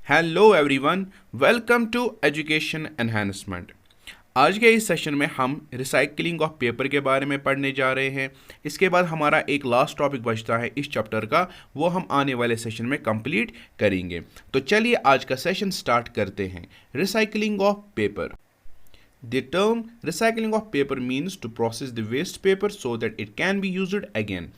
Hello everyone, welcome to education enhancement. आज के इस सेशन में हम रिसाइकलिंग ऑफ पेपर के बारे में पढ़ने जा रहे हैं। इसके बाद हमारा एक लास्ट टॉपिक बचता है इस चैप्टर का, वो हम आने वाले सेशन में कंप्लीट करेंगे। तो चलिए आज का सेशन स्टार्ट करते हैं। Recycling of paper. The term recycling of paper means to process the waste paper so that it can be used again.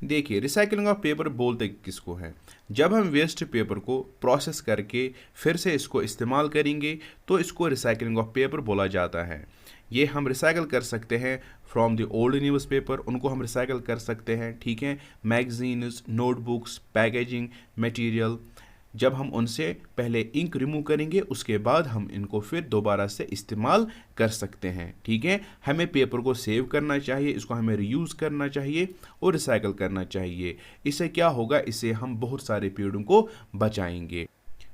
देखिए, रिसाइकलिंग ऑफ पेपर बोलते किसको है? जब हम वेस्ट पेपर को प्रोसेस करके फिर से इसको इस्तेमाल करेंगे तो इसको रिसाइकलिंग ऑफ पेपर बोला जाता है। ये हम रिसाइकल कर सकते हैं फ्रॉम द ओल्ड न्यूज़पेपर, उनको हम रिसाइकल कर सकते हैं, ठीक है। मैगजीन्स, नोटबुक्स, पैकेजिंग मटेरियल, जब हम उनसे पहले इंक रिमूव करेंगे उसके बाद हम इनको फिर दोबारा से इस्तेमाल कर सकते हैं, ठीक है। हमें पेपर को सेव करना चाहिए, इसको हमें रीयूज़ करना चाहिए और रिसाइकल करना चाहिए। इससे क्या होगा? इससे हम बहुत सारे पेड़ों को बचाएंगे।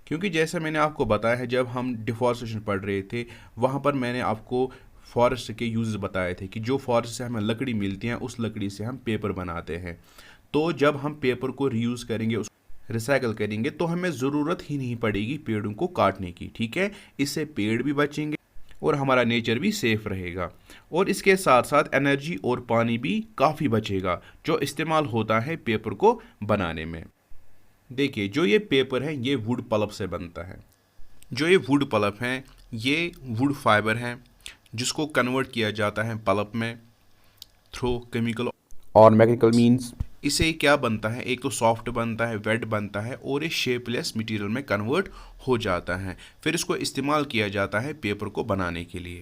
क्योंकि जैसे मैंने आपको बताया है, जब हम डिफॉरेस्टेशन पढ़ रहे थे वहाँ पर मैंने आपको फॉरेस्ट के यूज़ बताए थे कि जो फॉरेस्ट से हमें लकड़ी मिलती है उस लकड़ी से हम पेपर बनाते हैं। तो जब हम पेपर को रीयूज़ करेंगे, रिसाइकल करेंगे, तो हमें ज़रूरत ही नहीं पड़ेगी पेड़ों को काटने की, ठीक है। इससे पेड़ भी बचेंगे और हमारा नेचर भी सेफ रहेगा, और इसके साथ साथ एनर्जी और पानी भी काफ़ी बचेगा जो इस्तेमाल होता है पेपर को बनाने में। देखिए, जो ये पेपर है ये वुड पल्प से बनता है। जो ये वुड पल्प है ये वुड फाइबर है जिसको कन्वर्ट किया जाता है पल्प में थ्रू केमिकल और मैकेनिकल मीन्स। इसे क्या बनता है? एक तो सॉफ्ट बनता है, वेट बनता है और ये शेपलेस मटेरियल में कन्वर्ट हो जाता है। फिर इसको इस्तेमाल किया जाता है पेपर को बनाने के लिए।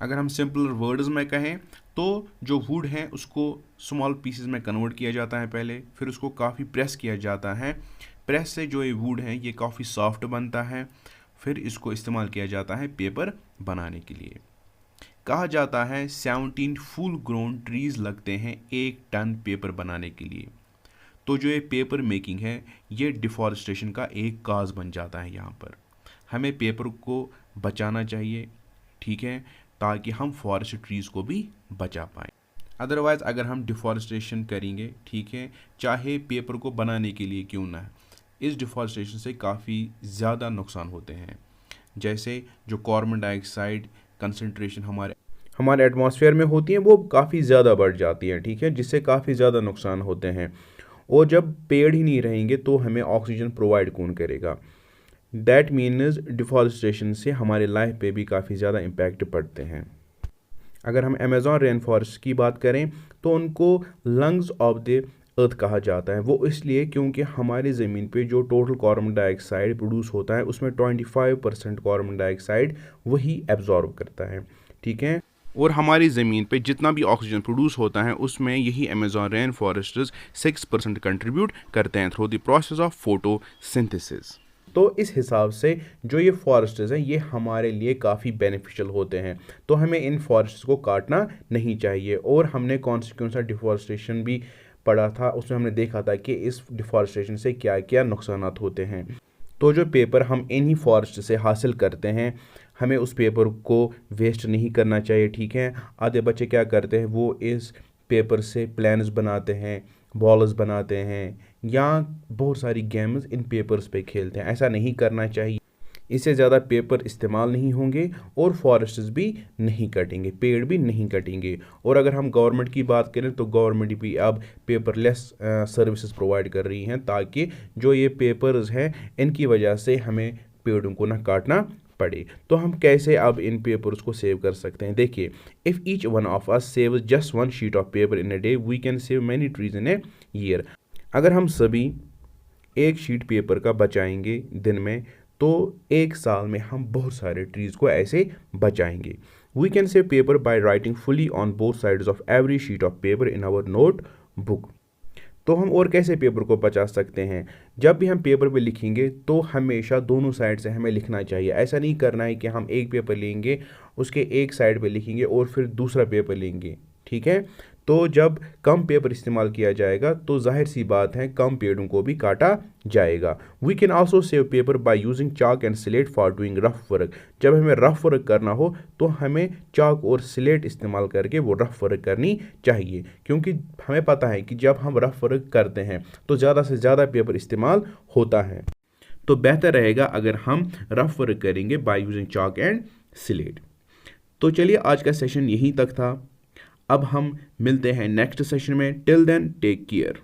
अगर हम सिंपल वर्ड्स में कहें तो जो वुड है उसको स्मॉल पीसेस में कन्वर्ट किया जाता है पहले, फिर उसको काफ़ी प्रेस किया जाता है। प्रेस से जो ये वुड है ये काफ़ी सॉफ्ट बनता है, फिर इसको इस्तेमाल किया जाता है पेपर बनाने के लिए। कहा जाता है 17 फुल ग्रोन ट्रीज लगते हैं 1 टन पेपर बनाने के लिए। तो जो ये पेपर मेकिंग है ये डिफॉरेस्टेशन का एक काज बन जाता है। यहाँ पर हमें पेपर को बचाना चाहिए, ठीक है, ताकि हम फॉरेस्ट ट्रीज़ को भी बचा पाएँ। अदरवाइज़ अगर हम डिफॉरेस्टेशन करेंगे, ठीक है, चाहे पेपर को बनाने के लिए क्यों ना, इस डिफॉरेस्टेशन से काफ़ी ज़्यादा नुकसान होते हैं। जैसे जो कार्बन डाइऑक्साइड कंसंट्रेशन हमारे एटमॉस्फेयर में होती हैं वो काफ़ी ज़्यादा बढ़ जाती हैं, ठीक है, जिससे काफ़ी ज़्यादा नुकसान होते हैं। और जब पेड़ ही नहीं रहेंगे तो हमें ऑक्सीजन प्रोवाइड कौन करेगा? दैट मीन्स डिफॉरेस्टेशन से हमारे लाइफ पे भी काफ़ी ज़्यादा इम्पैक्ट पड़ते हैं। अगर हम अमेज़ॉन रेन फॉरेस्ट की बात करें तो उनको लंग्स ऑफ द अर्थ कहा जाता है। वो इसलिए क्योंकि हमारी ज़मीन पे जो टोटल कार्बन डाइऑक्साइड प्रोड्यूस होता है उसमें 25% कार्बन डाइऑक्साइड वही एब्जॉर्ब करता है, ठीक है। और हमारी ज़मीन पे जितना भी ऑक्सीजन प्रोड्यूस होता है उसमें यही अमेज़ॉन रेन फॉरेस्ट्स 6% कंट्रीब्यूट करते हैं through the process of photosynthesis. तो इस हिसाब से जो ये फॉरेस्ट्स हैं ये हमारे लिए काफ़ी बेनिफिशियल होते हैं। तो हमें इन फॉरेस्ट्स को काटना नहीं चाहिए। और हमने कौन सा डिफॉरेस्टेशन भी पढ़ा था, उसमें हमने देखा था कि इस डिफॉरेस्टेशन से क्या क्या नुकसान होते हैं। तो जो पेपर हम इन्हीं फॉरेस्ट से हासिल करते हैं हमें उस पेपर को वेस्ट नहीं करना चाहिए, ठीक है। आधे बच्चे क्या करते हैं, वो इस पेपर से प्लान्स बनाते हैं, बॉल्स बनाते हैं, या बहुत सारी गेम्स इन पेपर्स पे खेलते हैं। ऐसा नहीं करना चाहिए। इससे ज़्यादा पेपर इस्तेमाल नहीं होंगे और फॉरेस्ट्स भी नहीं कटेंगे, पेड़ भी नहीं कटेंगे। और अगर हम गवर्नमेंट की बात करें तो गवर्नमेंट भी अब पेपरलेस सर्विसेज प्रोवाइड कर रही हैं ताकि जो ये पेपर्स हैं इनकी वजह से हमें पेड़ों को ना काटना पड़े। तो हम कैसे अब इन पेपर्स को सेव कर सकते हैं? देखिए, if each one of us save just 1 sheet of paper in a day we can save many trees in a year. अगर हम सभी 1 शीट पेपर का बचाएंगे दिन में तो 1 साल में हम बहुत सारे ट्रीज़ को ऐसे बचाएंगे। We can save paper by writing fully on both sides of every sheet of paper in our notebook. तो हम और कैसे पेपर को बचा सकते हैं? जब भी हम पेपर पे लिखेंगे तो हमेशा दोनों साइड से हमें लिखना चाहिए। ऐसा नहीं करना है कि हम एक पेपर लेंगे उसके एक साइड पे लिखेंगे और फिर दूसरा पेपर लेंगे, ठीक है। तो जब कम पेपर इस्तेमाल किया जाएगा तो जाहिर सी बात है कम पेड़ों को भी काटा जाएगा। We can also save paper by using chalk and slate for doing rough work. जब हमें रफ वर्क करना हो तो हमें चाक और स्लेट इस्तेमाल करके वो रफ वर्क करनी चाहिए, क्योंकि हमें पता है कि जब हम रफ वर्क करते हैं तो ज़्यादा से ज़्यादा पेपर इस्तेमाल होता है। तो बेहतर रहेगा अगर हम रफ वर्क करेंगे by using chalk and slate. तो चलिए आज का सेशन यहीं तक था। अब हम मिलते हैं नेक्स्ट सेशन में। Till then take care.